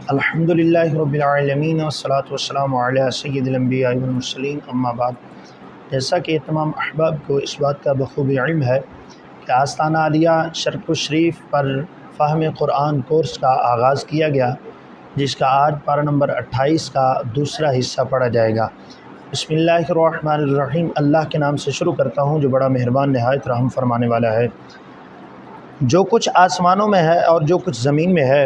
الحمدللہ رب العالمین والصلاة والسلام علی سید الانبیاء والمرسلین اما بعد۔ جیسا کہ تمام احباب کو اس بات کا بخوبی علم ہے کہ آستانہ عالیہ شرق الشریف پر فہم قرآن کورس کا آغاز کیا گیا، جس کا آج پارہ نمبر 28 کا دوسرا حصہ پڑھا جائے گا۔ بسم اللہ الرحمن الرحیم۔ اللہ کے نام سے شروع کرتا ہوں جو بڑا مہربان نہایت رحم فرمانے والا ہے۔ جو کچھ آسمانوں میں ہے اور جو کچھ زمین میں ہے،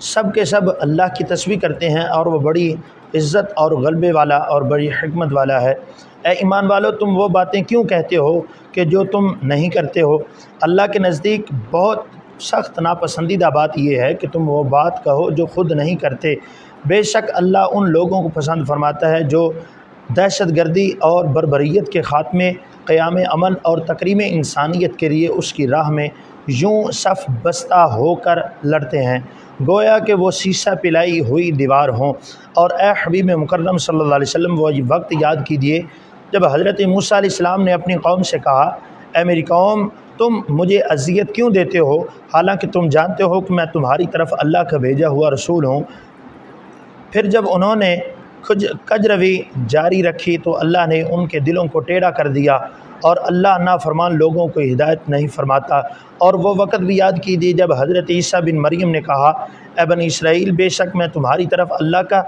سب کے سب اللہ کی تسبیح کرتے ہیں، اور وہ بڑی عزت اور غلبے والا اور بڑی حکمت والا ہے۔ اے ایمان والو، تم وہ باتیں کیوں کہتے ہو کہ جو تم نہیں کرتے ہو؟ اللہ کے نزدیک بہت سخت ناپسندیدہ بات یہ ہے کہ تم وہ بات کہو جو خود نہیں کرتے۔ بے شک اللہ ان لوگوں کو پسند فرماتا ہے جو دہشت گردی اور بربریت کے خاتمے، قیام امن اور تکریم انسانیت کے لیے اس کی راہ میں یوں صف بستہ ہو کر لڑتے ہیں گویا کہ وہ سیسہ پلائی ہوئی دیوار ہوں۔ اور اے حبیب مکرم صلی اللہ علیہ وسلم، وہ وقت یاد کیجیے جب حضرت موسیٰ علیہ السلام نے اپنی قوم سے کہا، اے میری قوم، تم مجھے اذیت کیوں دیتے ہو حالانکہ تم جانتے ہو کہ میں تمہاری طرف اللہ کا بھیجا ہوا رسول ہوں۔ پھر جب انہوں نے کجروی جاری رکھی تو اللہ نے ان کے دلوں کو ٹیڑھا کر دیا، اور اللہ نافرمان لوگوں کو ہدایت نہیں فرماتا۔ اور وہ وقت بھی یاد کیجیے جب حضرت عیسیٰ بن مریم نے کہا، اے بنی اسرائیل، بے شک میں تمہاری طرف اللہ کا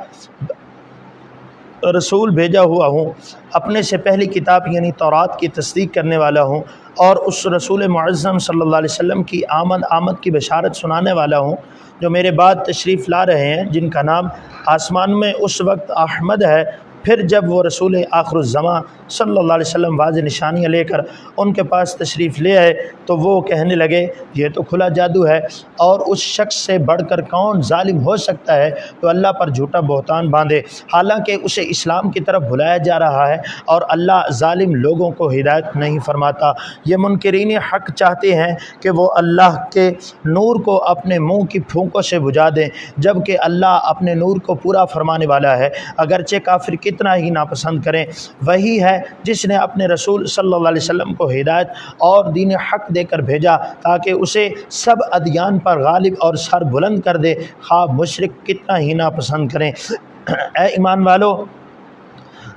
رسول بھیجا ہوا ہوں، اپنے سے پہلی کتاب یعنی تورات کی تصدیق کرنے والا ہوں، اور اس رسول معظم صلی اللہ علیہ وسلم کی آمد کی بشارت سنانے والا ہوں جو میرے بعد تشریف لا رہے ہیں، جن کا نام آسمان میں اس وقت احمد ہے۔ پھر جب وہ رسول آخر الزمان صلی اللہ علیہ وسلم واضح نشانیاں لے کر ان کے پاس تشریف لے آئے تو وہ کہنے لگے، یہ تو کھلا جادو ہے، اور اس شخص سے بڑھ کر کون ظالم ہو سکتا ہے تو اللہ پر جھوٹا بہتان باندھے، حالانکہ اسے اسلام کی طرف بلایا جا رہا ہے، اور اللہ ظالم لوگوں کو ہدایت نہیں فرماتا۔ یہ منکرین حق چاہتے ہیں کہ وہ اللہ کے نور کو اپنے منہ کی پھونکوں سے بجھا دیں، جبکہ اللہ اپنے نور کو پورا فرمانے والا ہے، اگرچہ کافر کتنا ہی ناپسند کریں۔ وہی ہے جس نے اپنے رسول صلی اللہ علیہ وسلم کو ہدایت اور دین حق دے کر بھیجا تاکہ اسے سب ادیان پر غالب اور سر بلند کر دے، خواہ مشرک کتنا ہی ناپسند کریں۔ اے ایمان والو،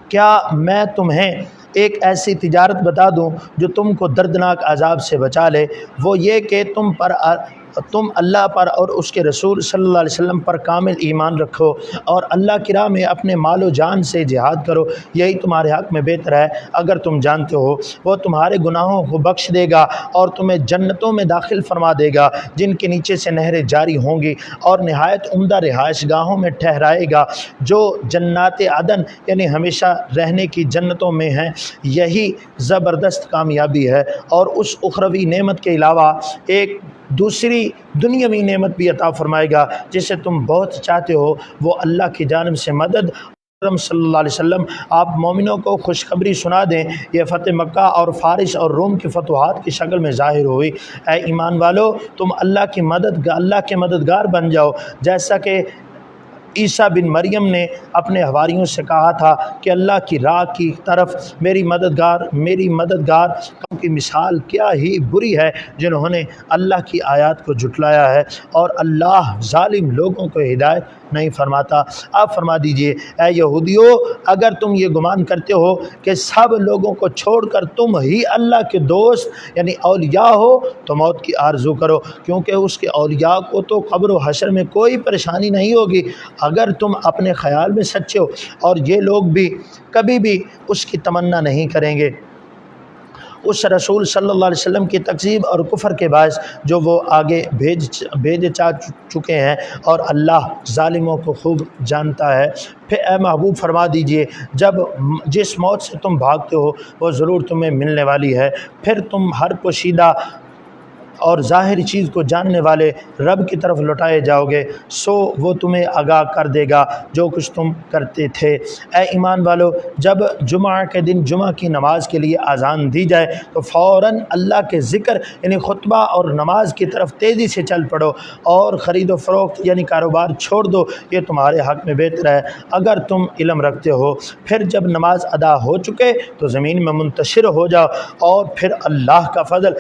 کیا میں تمہیں ایک ایسی تجارت بتا دوں جو تم کو دردناک عذاب سے بچا لے؟ وہ یہ کہ تم اللہ پر اور اس کے رسول صلی اللہ علیہ وسلم پر کامل ایمان رکھو، اور اللہ کی راہ میں اپنے مال و جان سے جہاد کرو، یہی تمہارے حق میں بہتر ہے اگر تم جانتے ہو۔ وہ تمہارے گناہوں کو بخش دے گا اور تمہیں جنتوں میں داخل فرما دے گا جن کے نیچے سے نہریں جاری ہوں گی، اور نہایت عمدہ رہائش گاہوں میں ٹھہرائے گا جو جنات عدن یعنی ہمیشہ رہنے کی جنتوں میں ہیں۔ یہی زبردست کامیابی ہے، اور اس اخروی نعمت کے علاوہ ایک دوسری دنیاوی نعمت بھی عطا فرمائے گا جسے تم بہت چاہتے ہو، وہ اللہ کی جانب سے مدد۔ صلی اللہ علیہ وسلم، آپ مومنوں کو خوشخبری سنا دیں، یہ فتح مکہ اور فارس اور روم کی فتوحات کی شکل میں ظاہر ہوئی۔ اے ایمان والو، تم اللہ کے مددگار بن جاؤ، جیسا کہ عیسیٰ بن مریم نے اپنے حواریوں سے کہا تھا کہ اللہ کی راہ کی طرف میری مددگار کی مثال کیا ہی بری ہے جنہوں نے اللہ کی آیات کو جھٹلایا ہے، اور اللہ ظالم لوگوں کو ہدایت نہیں فرماتا۔ آپ فرما دیجئے، اے یہودیو، اگر تم یہ گمان کرتے ہو کہ سب لوگوں کو چھوڑ کر تم ہی اللہ کے دوست یعنی اولیاء ہو تو موت کی آرزو کرو، کیونکہ اس کے اولیاء کو تو قبر و حشر میں کوئی پریشانی نہیں ہوگی اگر تم اپنے خیال میں سچے ہو، اور یہ لوگ بھی کبھی بھی اس کی تمنا نہیں کریں گے اس رسول صلی اللہ علیہ وسلم کی تکذیب اور کفر کے باعث جو وہ آگے بھیج چکے ہیں، اور اللہ ظالموں کو خوب جانتا ہے۔ پھر اے محبوب فرما دیجئے، جس موت سے تم بھاگتے ہو وہ ضرور تمہیں ملنے والی ہے، پھر تم ہر پوشیدہ اور ظاہری چیز کو جاننے والے رب کی طرف لوٹائے جاؤ گے، سو وہ تمہیں آگاہ کر دے گا جو کچھ تم کرتے تھے۔ اے ایمان والو، جب جمعہ کے دن جمعہ کی نماز کے لیے اذان دی جائے تو فوراً اللہ کے ذکر یعنی خطبہ اور نماز کی طرف تیزی سے چل پڑو، اور خرید و فروخت یعنی کاروبار چھوڑ دو، یہ تمہارے حق میں بہتر ہے اگر تم علم رکھتے ہو۔ پھر جب نماز ادا ہو چکے تو زمین میں منتشر ہو جاؤ، اور پھر اللہ کا فضل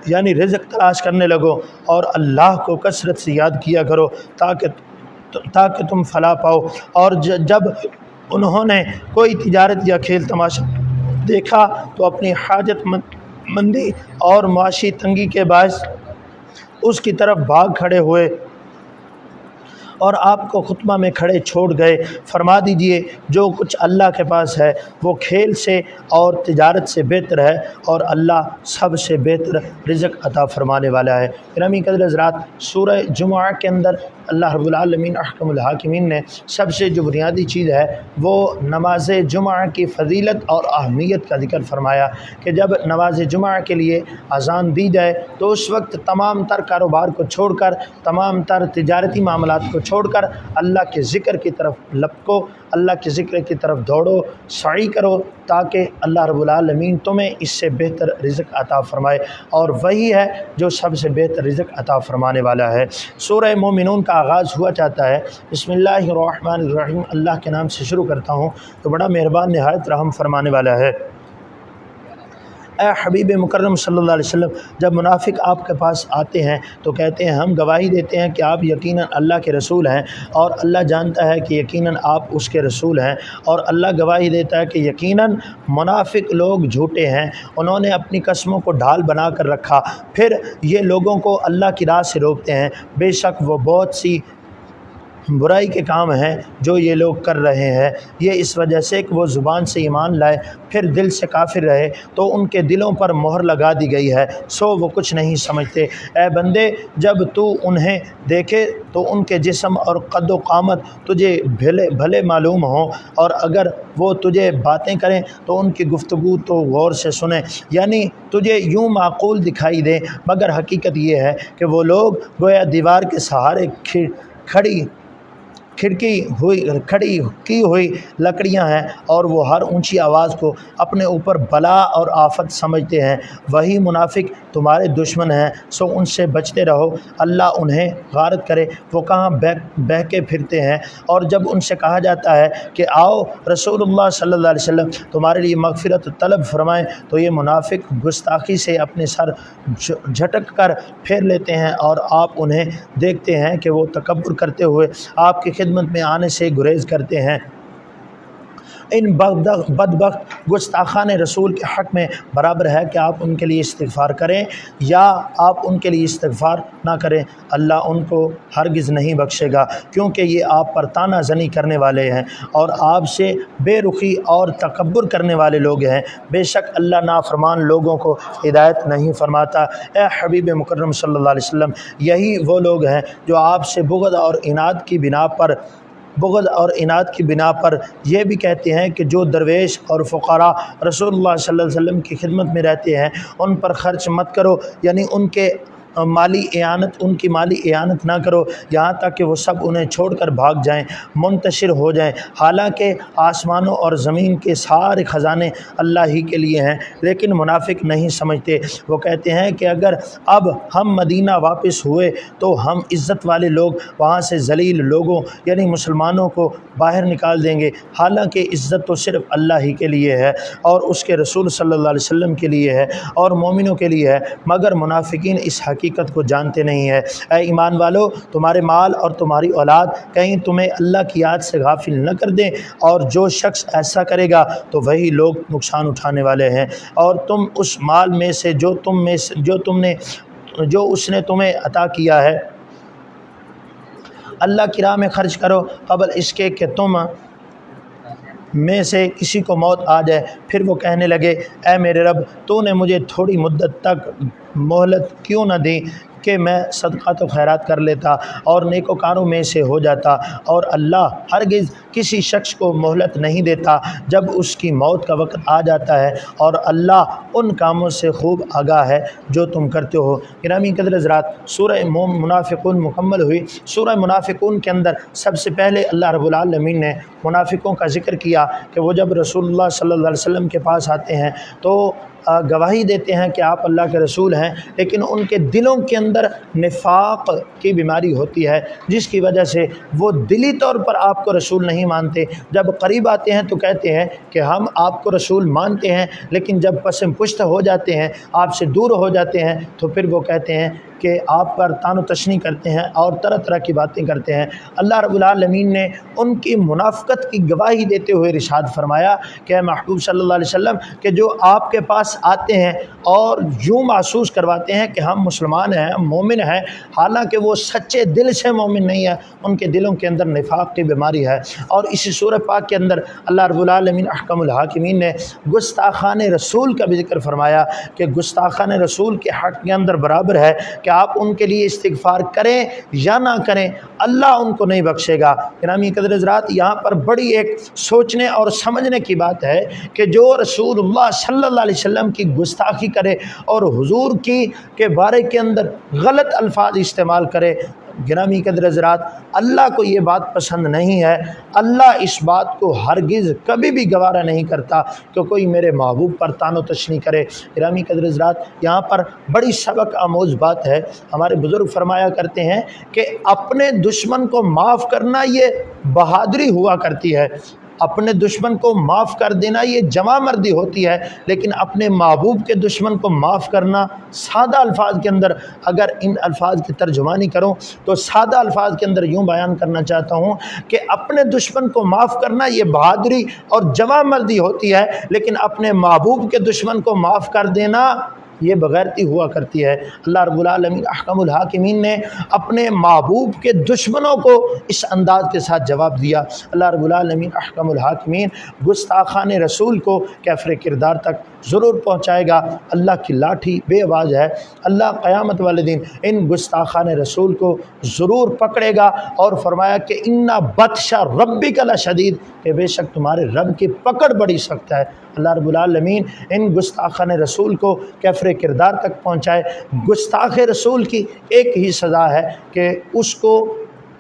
یعنی رزق تلاش کرنے لگو اور اللہ کو کثرت سے یاد کیا کرو تاکہ تم فلاح پاؤ۔ اور جب انہوں نے کوئی تجارت یا کھیل تماشا دیکھا تو اپنی حاجت مندی اور معاشی تنگی کے باعث اس کی طرف بھاگ کھڑے ہوئے اور آپ کو خطبہ میں کھڑے چھوڑ گئے۔ فرما دیجئے جو کچھ اللہ کے پاس ہے وہ کھیل سے اور تجارت سے بہتر ہے، اور اللہ سب سے بہتر رزق عطا فرمانے والا ہے۔ گرامی قدر حضرات، سورہ جمعہ کے اندر اللہ رب العالمین احکم الحاکمین نے سب سے جو بنیادی چیز ہے وہ نماز جمعہ کی فضیلت اور اہمیت کا ذکر فرمایا کہ جب نماز جمعہ کے لیے اذان دی جائے تو اس وقت تمام تر کاروبار کو چھوڑ کر، تمام تر تجارتی معاملات کو چھوڑ کر اللہ کے ذکر کی طرف لپکو، اللہ کے ذکر کی طرف دوڑو، سعی کرو، تاکہ اللہ رب العالمین تمہیں اس سے بہتر رزق عطا فرمائے، اور وہی ہے جو سب سے بہتر رزق عطا فرمانے والا ہے۔ سورہ مومنون کا آغاز ہوا چاہتا ہے، بسم اللہ الرحمن الرحیم، اللہ کے نام سے شروع کرتا ہوں تو بڑا مہربان نہایت رحم فرمانے والا ہے۔ اے حبیب مکرم صلی اللہ علیہ وسلم، جب منافق آپ کے پاس آتے ہیں تو کہتے ہیں ہم گواہی دیتے ہیں کہ آپ یقیناً اللہ کے رسول ہیں، اور اللہ جانتا ہے کہ یقیناً آپ اس کے رسول ہیں، اور اللہ گواہی دیتا ہے کہ یقیناً منافق لوگ جھوٹے ہیں، انہوں نے اپنی قسموں کو ڈھال بنا کر رکھا، پھر یہ لوگوں کو اللہ کی راہ سے روکتے ہیں۔ بے شک وہ بہت سی برائی کے کام ہیں جو یہ لوگ کر رہے ہیں، یہ اس وجہ سے کہ وہ زبان سے ایمان لائے پھر دل سے کافر رہے تو ان کے دلوں پر مہر لگا دی گئی ہے، سو وہ کچھ نہیں سمجھتے۔ اے بندے، جب تو انہیں دیکھے تو ان کے جسم اور قد و قامت تجھے بھلے معلوم ہوں، اور اگر وہ تجھے باتیں کریں تو ان کی گفتگو تو غور سے سنیں، یعنی تجھے یوں معقول دکھائی دے، مگر حقیقت یہ ہے کہ وہ لوگ گویا دیوار کے سہارے کھڑی کی ہوئی لکڑیاں ہیں، اور وہ ہر اونچی آواز کو اپنے اوپر بلا اور آفت سمجھتے ہیں۔ وہی منافق تمہارے دشمن ہیں، سو ان سے بچتے رہو، اللہ انہیں غارت کرے، وہ کہاں بہکے پھرتے ہیں۔ اور جب ان سے کہا جاتا ہے کہ آؤ رسول اللہ صلی اللہ علیہ وسلم تمہارے لیے مغفرت طلب فرمائیں، تو یہ منافق گستاخی سے اپنے سر جھٹک کر پھیر لیتے ہیں، اور آپ انہیں دیکھتے ہیں کہ وہ تکبر کرتے ہوئے آپ کی خدمت میں آنے سے گریز کرتے ہیں۔ ان بدبخت گستاخان رسول کے حق میں برابر ہے کہ آپ ان کے لیے استغفار کریں یا آپ ان کے لیے استغفار نہ کریں، اللہ ان کو ہرگز نہیں بخشے گا، کیونکہ یہ آپ پر طعنہ زنی کرنے والے ہیں اور آپ سے بے رخی اور تکبر کرنے والے لوگ ہیں۔ بے شک اللہ نافرمان لوگوں کو ہدایت نہیں فرماتا۔ اے حبیب مکرم صلی اللہ علیہ وسلم، یہی وہ لوگ ہیں جو آپ سے بغض اور عناد کی بنا پر یہ بھی کہتے ہیں کہ جو درویش اور فقراء رسول اللہ صلی اللہ علیہ وسلم کی خدمت میں رہتے ہیں ان پر خرچ مت کرو، یعنی ان کی مالی اعانت نہ کرو یہاں تک کہ وہ سب انہیں چھوڑ کر بھاگ جائیں، منتشر ہو جائیں، حالانکہ آسمانوں اور زمین کے سارے خزانے اللہ ہی کے لیے ہیں، لیکن منافق نہیں سمجھتے۔ وہ کہتے ہیں کہ اگر اب ہم مدینہ واپس ہوئے تو ہم عزت والے لوگ وہاں سے ذلیل لوگوں یعنی مسلمانوں کو باہر نکال دیں گے، حالانکہ عزت تو صرف اللہ ہی کے لیے ہے اور اس کے رسول صلی اللہ علیہ وسلم کے لیے ہے اور مومنوں کے لیے ہے، مگر منافقین اس حقیقت کو جانتے نہیں ہے۔ اے ایمان والو، تمہارے مال اور تمہاری اولاد کہیں تمہیں اللہ کی یاد سے غافل نہ کر دیں، اور جو شخص ایسا کرے گا تو وہی لوگ نقصان اٹھانے والے ہیں۔ اور تم اس مال میں سے جو اس نے تمہیں عطا کیا ہے اللہ کی راہ میں خرچ کرو، قبل اس کے کہ تم میں سے کسی کو موت آ جائے، پھر وہ کہنے لگے اے میرے رب، تو نے مجھے تھوڑی مدت تک مہلت کیوں نہ دی کہ میں صدقات و خیرات کر لیتا اور نیکوکاروں میں سے ہو جاتا۔ اور اللہ ہرگز کسی شخص کو مہلت نہیں دیتا جب اس کی موت کا وقت آ جاتا ہے، اور اللہ ان کاموں سے خوب آگاہ ہے جو تم کرتے ہو۔ گرامی قدر حضرات، سورہ منافقون مکمل ہوئی۔ سورہ منافقون کے اندر سب سے پہلے اللہ رب العالمین نے منافقوں کا ذکر کیا کہ وہ جب رسول اللہ صلی اللہ علیہ وسلم کے پاس آتے ہیں تو گواہی دیتے ہیں کہ آپ اللہ کے رسول ہیں، لیکن ان کے دلوں کے اندر نفاق کی بیماری ہوتی ہے، جس کی وجہ سے وہ دلی طور پر آپ کو رسول نہیں مانتے۔ جب قریب آتے ہیں تو کہتے ہیں کہ ہم آپ کو رسول مانتے ہیں، لیکن جب پسم پشت ہو جاتے ہیں، آپ سے دور ہو جاتے ہیں، تو پھر وہ کہتے ہیں کہ آپ پر طعن و تشنیع کرتے ہیں اور طرح طرح کی باتیں کرتے ہیں۔ اللہ رب العالمین نے ان کی منافقت کی گواہی دیتے ہوئے ارشاد فرمایا کہ اے محبوب صلی اللہ علیہ وسلم، کہ جو آپ کے پاس آتے ہیں اور یوں محسوس کرواتے ہیں کہ ہم مسلمان ہیں، ہم مومن ہیں، حالانکہ وہ سچے دل سے مومن نہیں ہے، ان کے دلوں کے اندر نفاق کی بیماری ہے۔ اور اسی سورہ پاک کے اندر اللہ رب العالمین احکم الحاکمین نے گستاخان رسول کا بھی ذکر فرمایا کہ گستاخان رسول کے حق کے اندر برابر ہے کہ آپ ان کے لیے استغفار کریں یا نہ کریں، اللہ ان کو نہیں بخشے گا۔ گرامی قدر حضرات، یہاں پر بڑی ایک سوچنے اور سمجھنے کی بات ہے کہ جو رسول اللہ صلی اللہ علیہ وسلم کی گستاخی کرے اور حضور کی کے بارے کے اندر غلط الفاظ استعمال کرے، گرامی قدر حضرات، اللہ کو یہ بات پسند نہیں ہے۔ اللہ اس بات کو ہرگز کبھی بھی گوارا نہیں کرتا کہ کوئی میرے محبوب پر طعن و تشنیع کرے۔ گرامی قدر حضرات، یہاں پر بڑی سبق آموز بات ہے۔ ہمارے بزرگ فرمایا کرتے ہیں کہ اپنے دشمن کو معاف کرنا یہ بہادری ہوا کرتی ہے، اپنے دشمن کو معاف کر دینا یہ جواں مردی ہوتی ہے، لیکن اپنے محبوب کے دشمن کو معاف کرنا سادہ الفاظ کے اندر، اگر ان الفاظ کی ترجمانی کروں تو سادہ الفاظ کے اندر یوں بیان کرنا چاہتا ہوں کہ اپنے دشمن کو معاف کرنا یہ بہادری اور جواں مردی ہوتی ہے، لیکن اپنے محبوب کے دشمن کو معاف کر دینا یہ بغیرتی ہوا کرتی ہے۔ اللہ رب العالمین احکم الحاکمین نے اپنے محبوب کے دشمنوں کو اس انداز کے ساتھ جواب دیا۔ اللہ رب العالمین احکم الحاکمین گستاخان رسول کو کیفر کردار تک ضرور پہنچائے گا۔ اللہ کی لاٹھی بے آواز ہے، اللہ قیامت والے دن ان گستاخان رسول کو ضرور پکڑے گا، اور فرمایا کہ اِنَّ بطشَ رَبِّکَ لَشَدِیدٌ، کہ بے شک تمہارے رب کی پکڑ بڑی سخت ہے۔ اللہ رب العالمین ان گستاخان رسول کو کیفر کردار تک پہنچائے۔ گستاخ رسول کی ایک ہی سزا ہے کہ اس کو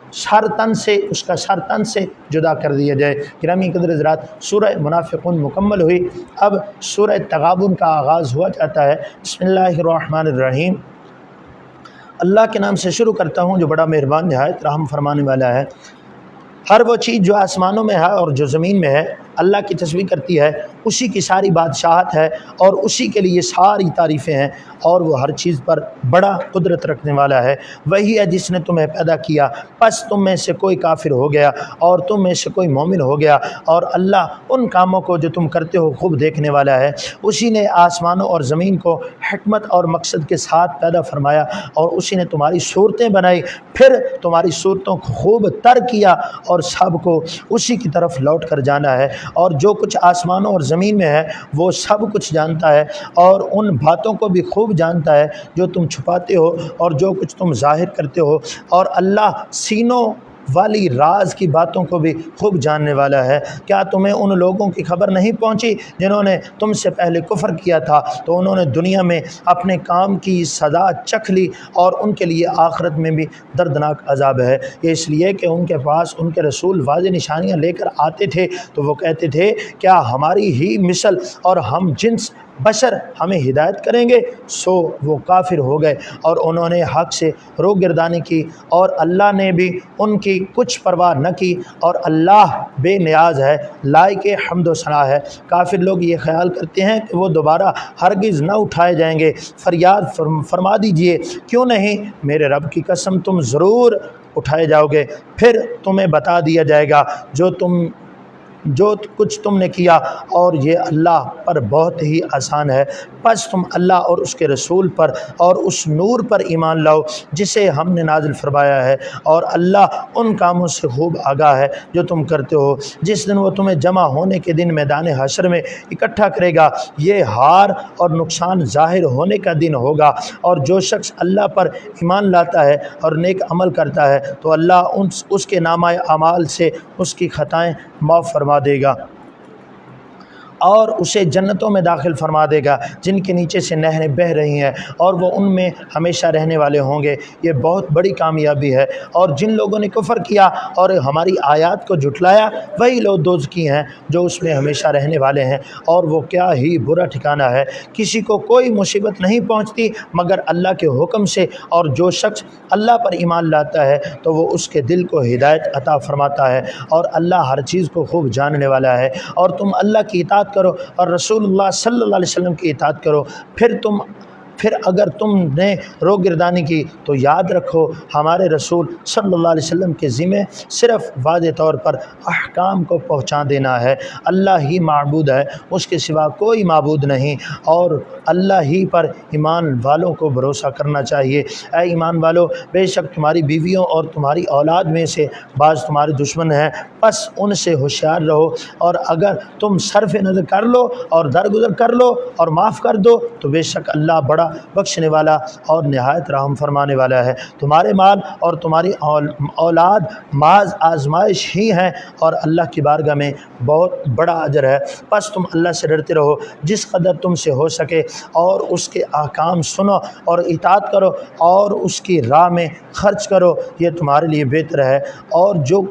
اس کا سر تن سے جدا کر دیا جائے۔ گرامی قدر حضرات، سورہ منافقون مکمل ہوئی، اب سورہ تغابن کا آغاز ہوا جاتا ہے۔ بسم اللہ الرحمن الرحیم۔ اللہ کے نام سے شروع کرتا ہوں جو بڑا مہربان نہایت رحم فرمانے والا ہے۔ ہر وہ چیز جو آسمانوں میں ہے اور جو زمین میں ہے اللہ کی تسبیح کرتی ہے، اسی کی ساری بادشاہت ہے اور اسی کے لیے ساری تعریفیں ہیں، اور وہ ہر چیز پر بڑا قدرت رکھنے والا ہے۔ وہی ہے جس نے تمہیں پیدا کیا، پس تم میں سے کوئی کافر ہو گیا اور تم میں سے کوئی مومن ہو گیا، اور اللہ ان کاموں کو جو تم کرتے ہو خوب دیکھنے والا ہے۔ اسی نے آسمانوں اور زمین کو حکمت اور مقصد کے ساتھ پیدا فرمایا، اور اسی نے تمہاری صورتیں بنائی، پھر تمہاری صورتوں کو خوب تر کیا، اور سب کو اسی کی طرف لوٹ کر جانا ہے۔ اور جو کچھ آسمانوں اور زمین میں ہے وہ سب کچھ جانتا ہے، اور ان باتوں کو بھی خوب جانتا ہے جو تم چھپاتے ہو اور جو کچھ تم ظاہر کرتے ہو، اور اللہ سینوں والی راز کی باتوں کو بھی خوب جاننے والا ہے۔ کیا تمہیں ان لوگوں کی خبر نہیں پہنچی جنہوں نے تم سے پہلے کفر کیا تھا، تو انہوں نے دنیا میں اپنے کام کی سزا چکھ لی، اور ان کے لیے آخرت میں بھی دردناک عذاب ہے۔ یہ اس لیے کہ ان کے پاس ان کے رسول واضح نشانیاں لے کر آتے تھے، تو وہ کہتے تھے کیا ہماری ہی مثل اور ہم جنس بشر ہمیں ہدایت کریں گے؟ سو وہ کافر ہو گئے اور انہوں نے حق سے روگردانی کی، اور اللہ نے بھی ان کی کچھ پرواہ نہ کی، اور اللہ بے نیاز ہے، لائق حمد و ثنا ہے۔ کافر لوگ یہ خیال کرتے ہیں کہ وہ دوبارہ ہرگز نہ اٹھائے جائیں گے۔ فریاد فرما دیجئے کیوں نہیں، میرے رب کی قسم تم ضرور اٹھائے جاؤ گے، پھر تمہیں بتا دیا جائے گا جو کچھ تم نے کیا، اور یہ اللہ پر بہت ہی آسان ہے۔ پس تم اللہ اور اس کے رسول پر اور اس نور پر ایمان لاؤ جسے ہم نے نازل فرمایا ہے، اور اللہ ان کاموں سے خوب آگاہ ہے جو تم کرتے ہو۔ جس دن وہ تمہیں جمع ہونے کے دن میدان حشر میں اکٹھا کرے گا، یہ ہار اور نقصان ظاہر ہونے کا دن ہوگا، اور جو شخص اللہ پر ایمان لاتا ہے اور نیک عمل کرتا ہے تو اللہ اس کے نامہ اعمال سے اس کی خطائیں معاف فرما دے گا۔ اور اسے جنتوں میں داخل فرما دے گا جن کے نیچے سے نہریں بہہ رہی ہیں اور وہ ان میں ہمیشہ رہنے والے ہوں گے۔ یہ بہت بڑی کامیابی ہے۔ اور جن لوگوں نے کفر کیا اور ہماری آیات کو جھٹلایا وہی لوگ دوزخی ہیں جو اس میں ہمیشہ رہنے والے ہیں، اور وہ کیا ہی برا ٹھکانہ ہے۔ کسی کو کوئی مصیبت نہیں پہنچتی مگر اللہ کے حکم سے، اور جو شخص اللہ پر ایمان لاتا ہے تو وہ اس کے دل کو ہدایت عطا فرماتا ہے، اور اللہ ہر چیز کو خوب جاننے والا ہے۔ اور تم اللہ کی اطاعت کرو اور رسول اللہ صلی اللہ علیہ وسلم کی اطاعت کرو، پھر اگر تم نے روگردانی کی تو یاد رکھو ہمارے رسول صلی اللہ علیہ وسلم کے ذمہ صرف واضح طور پر احکام کو پہنچا دینا ہے۔ اللہ ہی معبود ہے، اس کے سوا کوئی معبود نہیں، اور اللہ ہی پر ایمان والوں کو بھروسہ کرنا چاہیے۔ اے ایمان والو، بے شک تمہاری بیویوں اور تمہاری اولاد میں سے بعض تمہارے دشمن ہیں، پس ان سے ہوشیار رہو، اور اگر تم صرف نظر کر لو اور درگزر کر لو اور معاف کر دو تو بے شک اللہ بڑا بخشنے والا اور نہایت رحم فرمانے والا ہے۔ تمہارے مال اور تمہاری اولاد محض آزمائش ہی ہیں، اور اللہ کی بارگاہ میں بہت بڑا اجر ہے۔ پس تم اللہ سے ڈرتے رہو جس قدر تم سے ہو سکے، اور اس کے احکام سنو اور اطاعت کرو اور اس کی راہ میں خرچ کرو، یہ تمہارے لیے بہتر ہے۔ اور جو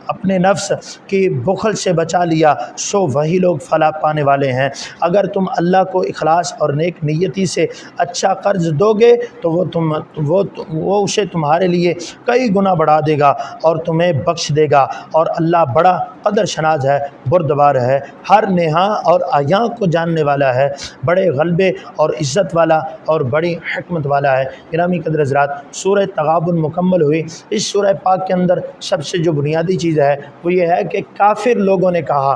اپنے نفس کی بخل سے بچا لیا سو وہی لوگ فلاح پانے والے ہیں۔ اگر تم اللہ کو اخلاص اور نیک نیتی سے اچھا قرض دو گے تو وہ اسے تمہارے لیے کئی گنا بڑھا دے گا اور تمہیں بخش دے گا، اور اللہ بڑا قدر شناس ہے، بردبار ہے، ہر نہاں اور عیاں کو جاننے والا ہے، بڑے غلبے اور عزت والا اور بڑی حکمت والا ہے۔ گرامی قدر حضرات، سورہ تغابن مکمل ہوئی۔ اس سورہ پاک کے اندر سب سے جو بنیادی چیز ہے وہ یہ ہے کہ کافر لوگوں نے کہا،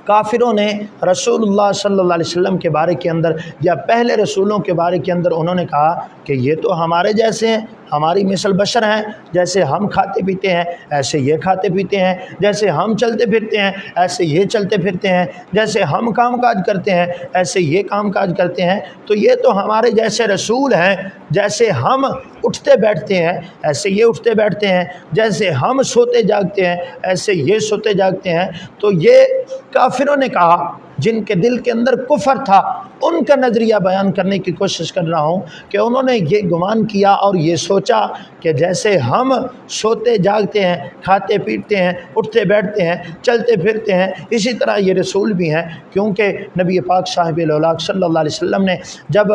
کافروں نے رسول اللہ صلی اللہ علیہ وسلم کے بارے کے اندر یا پہلے رسولوں کے بارے کے اندر انہوں نے کہا کہ یہ تو ہمارے جیسے ہیں، ہماری مثل بشر ہیں، جیسے ہم کھاتے پیتے ہیں ایسے یہ کھاتے پیتے ہیں، جیسے ہم چلتے پھرتے ہیں ایسے یہ چلتے پھرتے ہیں، جیسے ہم کام کاج کرتے ہیں ایسے یہ کام کاج کرتے ہیں، تو یہ تو ہمارے جیسے رسول ہیں، جیسے ہم اٹھتے بیٹھتے ہیں ایسے یہ اٹھتے بیٹھتے ہیں، جیسے ہم سوتے جاگتے ہیں ایسے یہ سوتے جاگتے ہیں۔ تو یہ کافروں نے کہا جن کے دل کے اندر کفر تھا، ان کا نظریہ بیان کرنے کی کوشش کر رہا ہوں کہ انہوں نے یہ گمان کیا اور یہ سوچا کہ جیسے ہم سوتے جاگتے ہیں، کھاتے پیتے ہیں، اٹھتے بیٹھتے ہیں، چلتے پھرتے ہیں، اسی طرح یہ رسول بھی ہیں، کیونکہ نبی پاک صاحب الاولاق صلی اللہ علیہ وسلم نے جب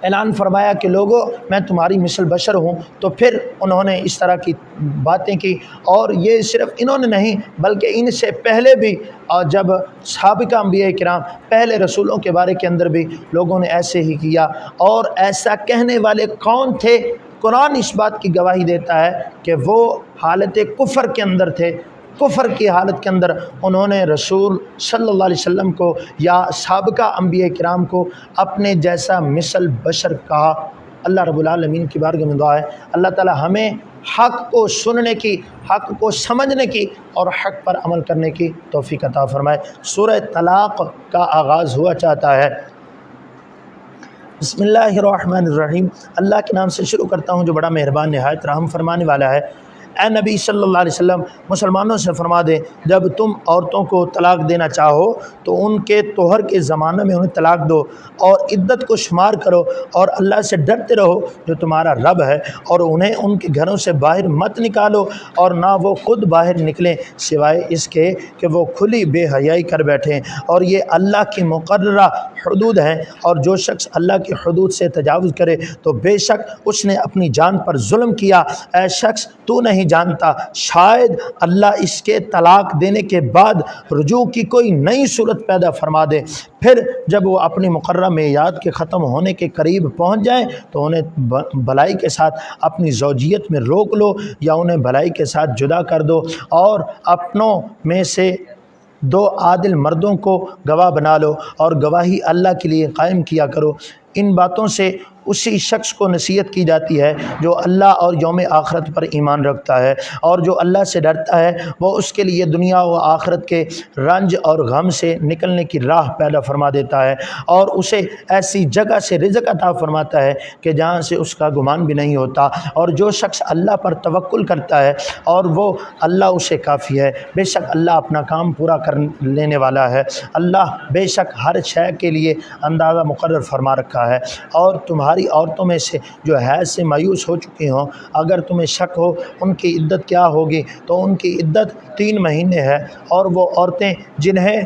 اعلان فرمایا کہ لوگو میں تمہاری مثل بشر ہوں، تو پھر انہوں نے اس طرح کی باتیں کی، اور یہ صرف انہوں نے نہیں بلکہ ان سے پہلے بھی، اور جب سابقہ انبیاء کرام پہلے رسولوں کے بارے کے اندر بھی لوگوں نے ایسے ہی کیا۔ اور ایسا کہنے والے کون تھے؟ قرآن اس بات کی گواہی دیتا ہے کہ وہ حالت کفر کے اندر تھے، کفر کی حالت کے اندر انہوں نے رسول صلی اللہ علیہ وسلم کو یا سابقہ انبیاء کرام کو اپنے جیسا مثل بشر کہا۔ اللہ رب العالمین کی بارگاہ میں دعا ہے اللہ تعالی ہمیں حق کو سننے کی، حق کو سمجھنے کی اور حق پر عمل کرنے کی توفیق عطا فرمائے۔ سورہ طلاق کا آغاز ہوا چاہتا ہے۔ بسم اللہ الرحمن الرحیم، اللہ کے نام سے شروع کرتا ہوں جو بڑا مہربان نہایت رحم فرمانے والا ہے۔ اے نبی صلی اللہ علیہ وسلم، مسلمانوں سے فرما دے جب تم عورتوں کو طلاق دینا چاہو تو ان کے طہر کے زمانہ میں انہیں طلاق دو، اور عدت کو شمار کرو، اور اللہ سے ڈرتے رہو جو تمہارا رب ہے، اور انہیں ان کے گھروں سے باہر مت نکالو، اور نہ وہ خود باہر نکلیں سوائے اس کے کہ وہ کھلی بے حیائی کر بیٹھیں، اور یہ اللہ کی مقررہ حدود ہیں، اور جو شخص اللہ کی حدود سے تجاوز کرے تو بے شک اس نے اپنی جان پر ظلم کیا۔ اے شخص تو نہیں جانتا شاید اللہ اس کے طلاق دینے کے بعد رجوع کی کوئی نئی صورت پیدا فرما دے، پھر جب وہ اپنی مقررہ میعاد کے ختم ہونے کے قریب پہنچ جائیں تو انہیں بھلائی کے ساتھ اپنی زوجیت میں روک لو یا انہیں بھلائی کے ساتھ جدا کر دو، اور اپنوں میں سے 2 عادل مردوں کو گواہ بنا لو، اور گواہی اللہ کے لیے قائم کیا کرو۔ ان باتوں سے اسی شخص کو نصیحت کی جاتی ہے جو اللہ اور یوم آخرت پر ایمان رکھتا ہے، اور جو اللہ سے ڈرتا ہے وہ اس کے لیے دنیا و آخرت کے رنج اور غم سے نکلنے کی راہ پیدا فرما دیتا ہے، اور اسے ایسی جگہ سے رزق عطا فرماتا ہے کہ جہاں سے اس کا گمان بھی نہیں ہوتا۔ اور جو شخص اللہ پر توکل کرتا ہے اور وہ اللہ اسے کافی ہے، بے شک اللہ اپنا کام پورا کر لینے والا ہے۔ اللہ بے شک ہر شے کے لیے اندازہ مقرر فرما رکھا ہے۔ اور تمہاری عورتوں میں سے جو حیض سے مایوس ہو چکی ہوں، اگر تمہیں شک ہو ان کی عدت کیا ہوگی تو ان کی عدت 3 مہینے ہے، اور وہ عورتیں جنہیں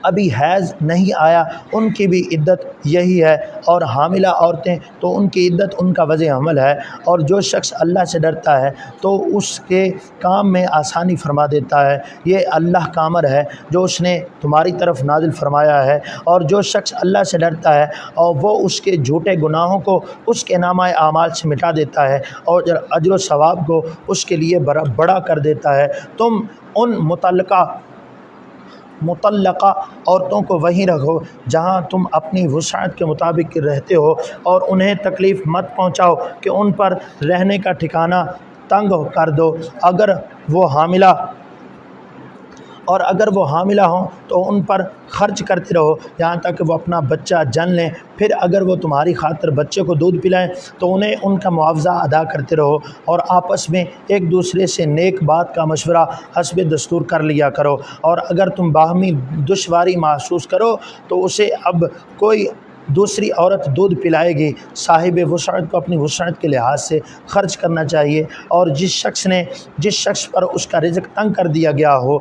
ابھی حیض نہیں آیا ان کی بھی عدت یہی ہے، اور حاملہ عورتیں تو ان کی عدت ان کا وضع حمل ہے۔ اور جو شخص اللہ سے ڈرتا ہے تو اس کے کام میں آسانی فرما دیتا ہے، یہ اللہ کا امر ہے جو اس نے تمہاری طرف نازل فرمایا ہے۔ اور جو شخص اللہ سے ڈرتا ہے اور وہ اس کے جھوٹے گناہوں کو اس کے نامہ اعمال سے مٹا دیتا ہے اور اجر و ثواب کو اس کے لیے بڑا کر دیتا ہے۔ تم ان مطلقہ عورتوں کو وہیں رکھو جہاں تم اپنی وسعت کے مطابق رہتے ہو، اور انہیں تکلیف مت پہنچاؤ کہ ان پر رہنے کا ٹھکانہ تنگ کر دو۔ اگر وہ حاملہ ہوں تو ان پر خرچ کرتے رہو یہاں تک کہ وہ اپنا بچہ جن لیں، پھر اگر وہ تمہاری خاطر بچے کو دودھ پلائیں تو انہیں ان کا معاوضہ ادا کرتے رہو، اور آپس میں ایک دوسرے سے نیک بات کا مشورہ حسب دستور کر لیا کرو۔ اور اگر تم باہمی دشواری محسوس کرو تو اسے اب کوئی دوسری عورت دودھ پلائے گی، صاحب وسعت کو اپنی وسعت کے لحاظ سے خرچ کرنا چاہیے، اور جس شخص پر اس کا رزق تنگ کر دیا گیا ہو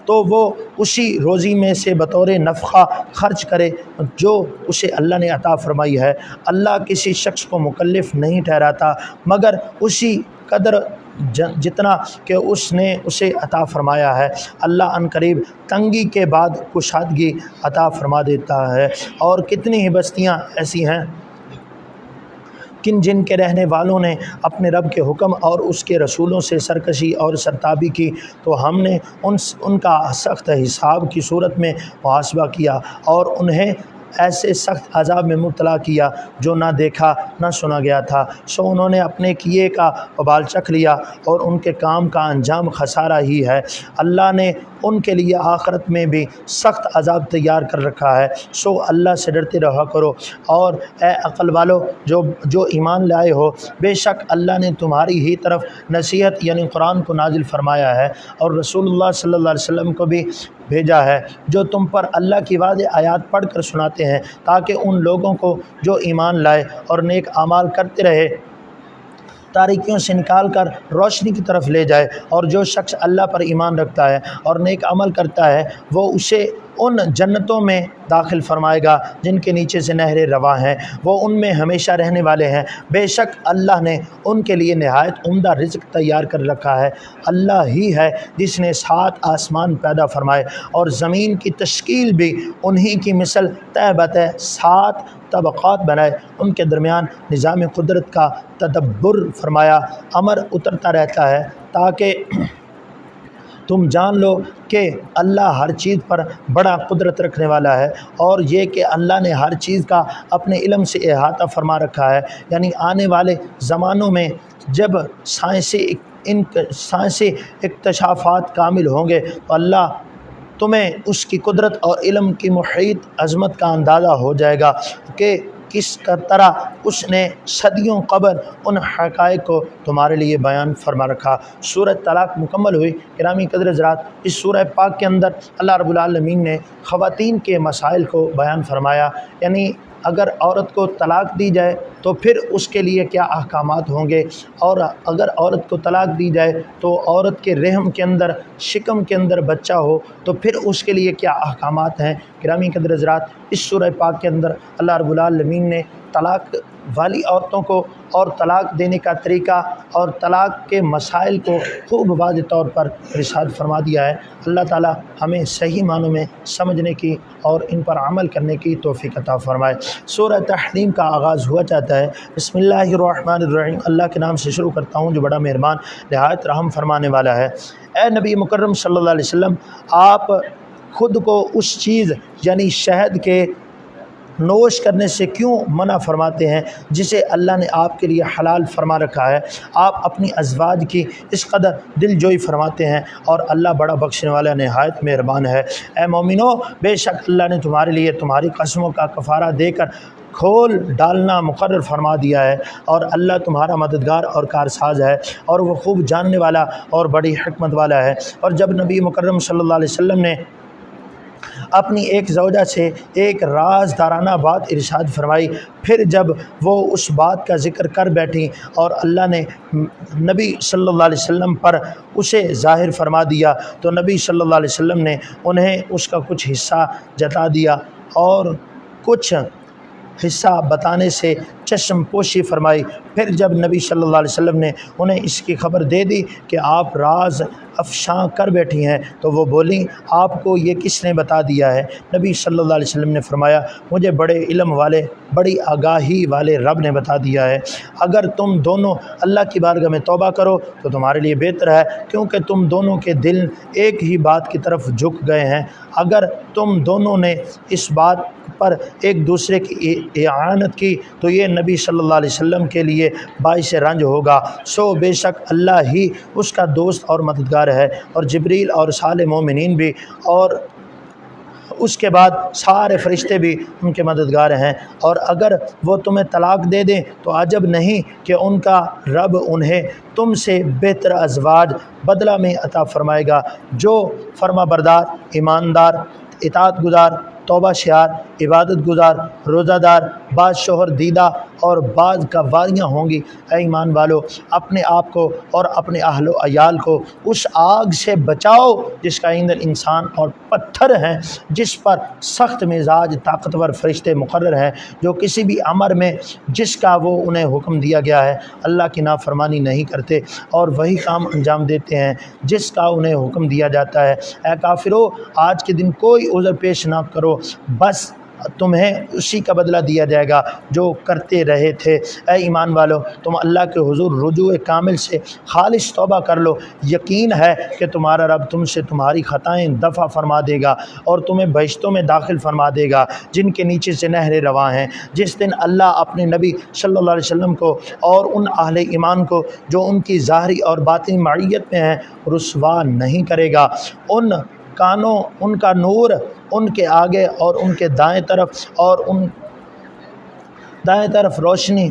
تو وہ اسی روزی میں سے بطور نفقہ خرچ کرے جو اسے اللہ نے عطا فرمائی ہے۔ اللہ کسی شخص کو مکلف نہیں ٹھہراتا مگر اسی قدر جتنا کہ اس نے اسے عطا فرمایا ہے۔ اللہ ان قریب تنگی کے بعد کشادگی عطا فرما دیتا ہے۔ اور کتنی ہی بستیاں ایسی ہیں جن کے رہنے والوں نے اپنے رب کے حکم اور اس کے رسولوں سے سرکشی اور سرتابی کی تو ہم نے ان کا سخت حساب کی صورت میں محاسبہ کیا، اور انہیں ایسے سخت عذاب میں مبتلا کیا جو نہ دیکھا نہ سنا گیا تھا، سو انہوں نے اپنے کیے کا وبال چکھ لیا، اور ان کے کام کا انجام خسارہ ہی ہے۔ اللہ نے ان کے لیے آخرت میں بھی سخت عذاب تیار کر رکھا ہے، سو اللہ سے ڈرتے رہا کرو۔ اور اے عقل والو جو ایمان لائے ہو، بے شک اللہ نے تمہاری ہی طرف نصیحت یعنی قرآن کو نازل فرمایا ہے، اور رسول اللہ صلی اللہ علیہ وسلم کو بھی بھیجا ہے جو تم پر اللہ کی واضح آیات پڑھ کر سناتے ہیں، تاکہ ان لوگوں کو جو ایمان لائے اور نیک اعمال کرتے رہے تاریکیوں سے نکال کر روشنی کی طرف لے جائے۔ اور جو شخص اللہ پر ایمان رکھتا ہے اور نیک عمل کرتا ہے وہ اسے ان جنتوں میں داخل فرمائے گا جن کے نیچے سے نہریں رواں ہیں، وہ ان میں ہمیشہ رہنے والے ہیں۔ بے شک اللہ نے ان کے لیے نہایت عمدہ رزق تیار کر رکھا ہے۔ اللہ ہی ہے جس نے 7 آسمان پیدا فرمائے اور زمین کی تشکیل بھی انہی کی مثل طے بتہ 7 طبقات بنائے، ان کے درمیان نظام قدرت کا تدبر فرمایا، امر اترتا رہتا ہے تاکہ تم جان لو کہ اللہ ہر چیز پر بڑا قدرت رکھنے والا ہے، اور یہ کہ اللہ نے ہر چیز کا اپنے علم سے احاطہ فرما رکھا ہے۔ یعنی آنے والے زمانوں میں جب سائنسی اکتشافات کامل ہوں گے تو اللہ تمہیں اس کی قدرت اور علم کی محیط عظمت کا اندازہ ہو جائے گا کہ کس طرح اس نے صدیوں قبل ان حقائق کو تمہارے لیے بیان فرما رکھا۔ سورہ طلاق مکمل ہوئی۔ گرامی قدر حضرات، اس سورہ پاک کے اندر اللہ رب العالمین نے خواتین کے مسائل کو بیان فرمایا، یعنی اگر عورت کو طلاق دی جائے تو پھر اس کے لیے کیا احکامات ہوں گے، اور اگر عورت کو طلاق دی جائے تو عورت کے رحم کے اندر شکم کے اندر بچہ ہو تو پھر اس کے لیے کیا احکامات ہیں۔ گرامی قدر حضرات، اس سورہ پاک کے اندر اللہ رب العالمین نے طلاق والی عورتوں کو اور طلاق دینے کا طریقہ اور طلاق کے مسائل کو خوب واضح طور پر ارشاد فرما دیا ہے۔ اللہ تعالی ہمیں صحیح معنوں میں سمجھنے کی اور ان پر عمل کرنے کی توفیق عطا فرمائے۔ سورہ تحریم کا آغاز ہوا چاہتا ہے۔ بسم اللہ الرحمن الرحیم، اللہ کے نام سے شروع کرتا ہوں جو بڑا مہربان نہایت رحم فرمانے والا ہے۔ اے نبی مکرم صلی اللہ علیہ وسلم، آپ خود کو اس چیز یعنی شہد کے نوش کرنے سے کیوں منع فرماتے ہیں جسے اللہ نے آپ کے لیے حلال فرما رکھا ہے؟ آپ اپنی ازواج کی اس قدر دل جوئی فرماتے ہیں، اور اللہ بڑا بخشنے والا نہایت مہربان ہے۔ اے مومنو، بے شک اللہ نے تمہارے لیے تمہاری قسموں کا کفارہ دے کر کھول ڈالنا مقرر فرما دیا ہے، اور اللہ تمہارا مددگار اور کارساز ہے، اور وہ خوب جاننے والا اور بڑی حکمت والا ہے۔ اور جب نبی مکرم صلی اللہ علیہ وسلم نے اپنی ایک زوجہ سے ایک رازدارانہ بات ارشاد فرمائی، پھر جب وہ اس بات کا ذکر کر بیٹھیں اور اللہ نے نبی صلی اللہ علیہ وسلم پر اسے ظاہر فرما دیا، تو نبی صلی اللہ علیہ وسلم نے انہیں اس کا کچھ حصہ جتا دیا اور کچھ حصہ بتانے سے چشم پوشی فرمائی۔ پھر جب نبی صلی اللہ علیہ وسلم نے انہیں اس کی خبر دے دی کہ آپ راز افشاں کر بیٹھی ہیں، تو وہ بولیں، آپ کو یہ کس نے بتا دیا ہے؟ نبی صلی اللہ علیہ وسلم نے فرمایا، مجھے بڑے علم والے، بڑی آگاہی والے رب نے بتا دیا ہے۔ اگر تم دونوں اللہ کی بارگاہ میں توبہ کرو تو تمہارے لیے بہتر ہے، کیونکہ تم دونوں کے دل ایک ہی بات کی طرف جھک گئے ہیں۔ اگر تم دونوں نے اس بات پر ایک دوسرے کی اعانت کی تو یہ نبی صلی اللہ علیہ وسلم کے لیے باعث رنج ہوگا، سو بے شک اللہ ہی اس کا دوست اور مددگار ہے، اور جبریل اور صالح مومنین بھی، اور اس کے بعد سارے فرشتے بھی ان کے مددگار ہیں۔ اور اگر وہ تمہیں طلاق دے دیں تو عجب نہیں کہ ان کا رب انہیں تم سے بہتر ازواج بدلہ میں عطا فرمائے گا، جو فرما بردار، ایماندار، اطاعت گزار، توبہ شعار، عبادت گزار، روزہ دار، بعض شوہر دیدہ اور بعض گواریاں ہوں گی۔ اے ایمان والو، اپنے آپ کو اور اپنے اہل و عیال کو اس آگ سے بچاؤ جس کا ایندھن انسان اور پتھر ہیں، جس پر سخت مزاج طاقتور فرشتے مقرر ہیں، جو کسی بھی امر میں جس کا وہ انہیں حکم دیا گیا ہے اللہ کی نافرمانی نہیں کرتے، اور وہی کام انجام دیتے ہیں جس کا انہیں حکم دیا جاتا ہے۔ اے کافرو، آج کے دن کوئی عذر پیش نہ کرو، بس تمہیں اسی کا بدلہ دیا جائے گا جو کرتے رہے تھے۔ اے ایمان والو، تم اللہ کے حضور رجوع کامل سے خالص توبہ کر لو، یقین ہے کہ تمہارا رب تم سے تمہاری خطائیں دفع فرما دے گا اور تمہیں بہشتوں میں داخل فرما دے گا جن کے نیچے سے نہریں رواں ہیں۔ جس دن اللہ اپنے نبی صلی اللہ علیہ وسلم کو اور ان اہل ایمان کو جو ان کی ظاہری اور باطنی معیت میں ہیں رسوا نہیں کرے گا۔ ان کا نور ان کے آگے اور ان کے دائیں طرف روشنی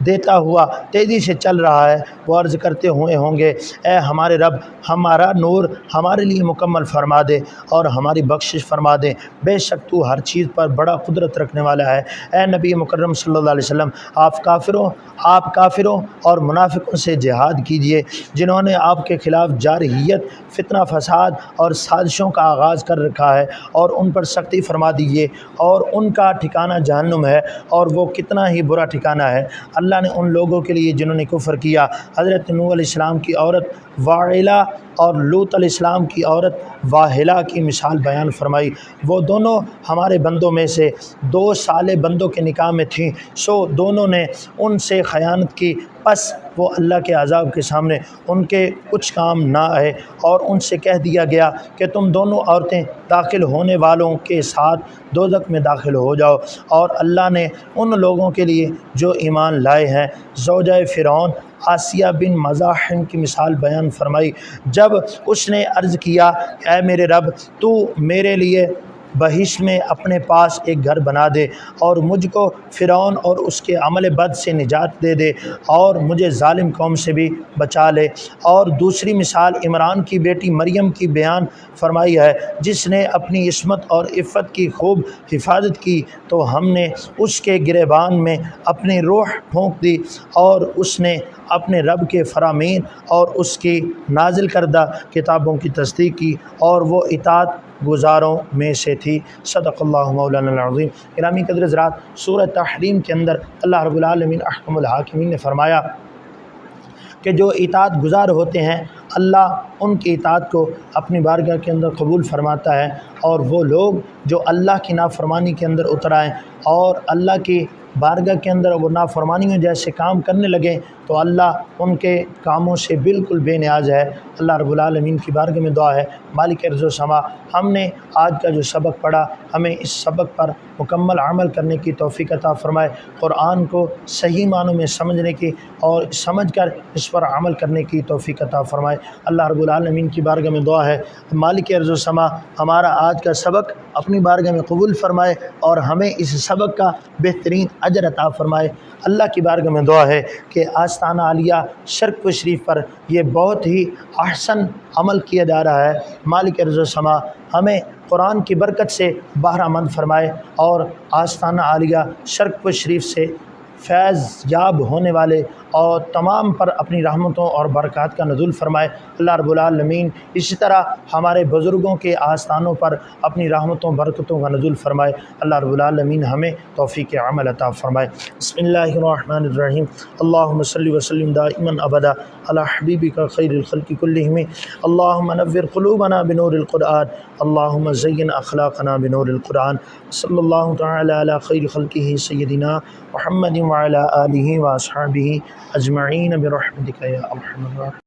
دیتا ہوا تیزی سے چل رہا ہے۔ وہ عرض کرتے ہوئے ہوں گے، اے ہمارے رب، ہمارا نور ہمارے لیے مکمل فرما دے اور ہماری بخشش فرما دے، بے شک تو ہر چیز پر بڑا قدرت رکھنے والا ہے۔ اے نبی مکرم صلی اللہ علیہ وسلم، آپ کافروں اور منافقوں سے جہاد کیجئے جنہوں نے آپ کے خلاف جارحیت، فتنہ فساد اور سازشوں کا آغاز کر رکھا ہے، اور ان پر سختی فرما دیجیے، اور ان کا ٹھکانہ جہنم ہے، اور وہ کتنا ہی برا ٹھکانہ ہے۔ اللہ نے ان لوگوں کے لیے جنہوں نے کفر کیا، حضرت نوح علیہ السلام کی عورت واعلہ اور لوط علیہ السلام کی عورت واحلہ کی مثال بیان فرمائی۔ وہ دونوں ہمارے بندوں میں سے 2 صالح بندوں کے نکاح میں تھیں، سو دونوں نے ان سے خیانت کی، پس وہ اللہ کے عذاب کے سامنے ان کے کچھ کام نہ آئے، اور ان سے کہہ دیا گیا کہ تم دونوں عورتیں داخل ہونے والوں کے ساتھ دوزخ میں داخل ہو جاؤ۔ اور اللہ نے ان لوگوں کے لیے جو ایمان لائے ہیں زوجہ فرعون آسیہ بن مزاحم کی مثال بیان فرمائی، جب اس نے عرض کیا، اے میرے رب، تو میرے لیے بہشت میں اپنے پاس ایک گھر بنا دے اور مجھ کو فرعون اور اس کے عمل بد سے نجات دے دے اور مجھے ظالم قوم سے بھی بچا لے۔ اور دوسری مثال عمران کی بیٹی مریم کی بیان فرمائی ہے، جس نے اپنی عصمت اور عفت کی خوب حفاظت کی تو ہم نے اس کے گریبان میں اپنی روح پھونک دی، اور اس نے اپنے رب کے فرامین اور اس کی نازل کردہ کتابوں کی تصدیق کی، اور وہ اطاعت گزاروں میں سے تھی۔ صدق اللہ مولانا العظیم۔ گرامی قدر حضرات، سورہ تحریم کے اندر اللہ رب العالمین احکم الحاکمین نے فرمایا کہ جو اطاعت گزار ہوتے ہیں اللہ ان کی اطاعت کو اپنی بارگاہ کے اندر قبول فرماتا ہے، اور وہ لوگ جو اللہ کی نافرمانی کے اندر اتر آئیں اور اللہ کی بارگاہ کے اندر وہ نافرمانیوں جیسے کام کرنے لگیں تو اللہ ان کے کاموں سے بالکل بے نیاز ہے۔ اللہ رب العالمین کی بارگاہ میں دعا ہے، مالک ارض و سما، ہم نے آج کا جو سبق پڑھا ہمیں اس سبق پر مکمل عمل کرنے کی توفیق عطا فرمائے، قرآن کو صحیح معنوں میں سمجھنے کی اور سمجھ کر اس پر عمل کرنے کی توفیق عطا فرمائے۔ اللہ رب العالمین کی بارگاہ میں دعا ہے مالک ارض و سما ہمارا آج کا سبق اپنی بارگاہ میں قبول فرمائے اور ہمیں اس سبق کا بہترین اجر عطا فرمائے۔ اللہ کی بارگاہ میں دعا ہے کہ آستانہ عالیہ شرق شریف پر یہ بہت ہی احسن عمل کیا جا رہا ہے، مالک ارض و سما ہمیں قرآن کی برکت سے بہرہ مند فرمائے اور آستانہ عالیہ شرق شریف سے فیض یاب ہونے والے اور تمام پر اپنی رحمتوں اور برکات کا نزول فرمائے۔ اللہ رب العالمین اسی طرح ہمارے بزرگوں کے آستانوں پر اپنی رحمتوں برکتوں کا نزول فرمائے۔ اللہ رب العالمین ہمیں توفیق عمل عطا فرمائے۔ بسم اللہ الرحمن الرحیم، اللہم صلی وسلم دائما ابدا علی حبیبک خیر الخلق کلہم، اللہم نور قلوبنا بنور القرآن، اللہم زین اخلاقنا بنور القرآن، صلی اللہ تعالی علی خیر خلقہ سیدنا محمد وعلی آلہ واصحابہ اجمعین برحمتک یا ارحم الراحمین۔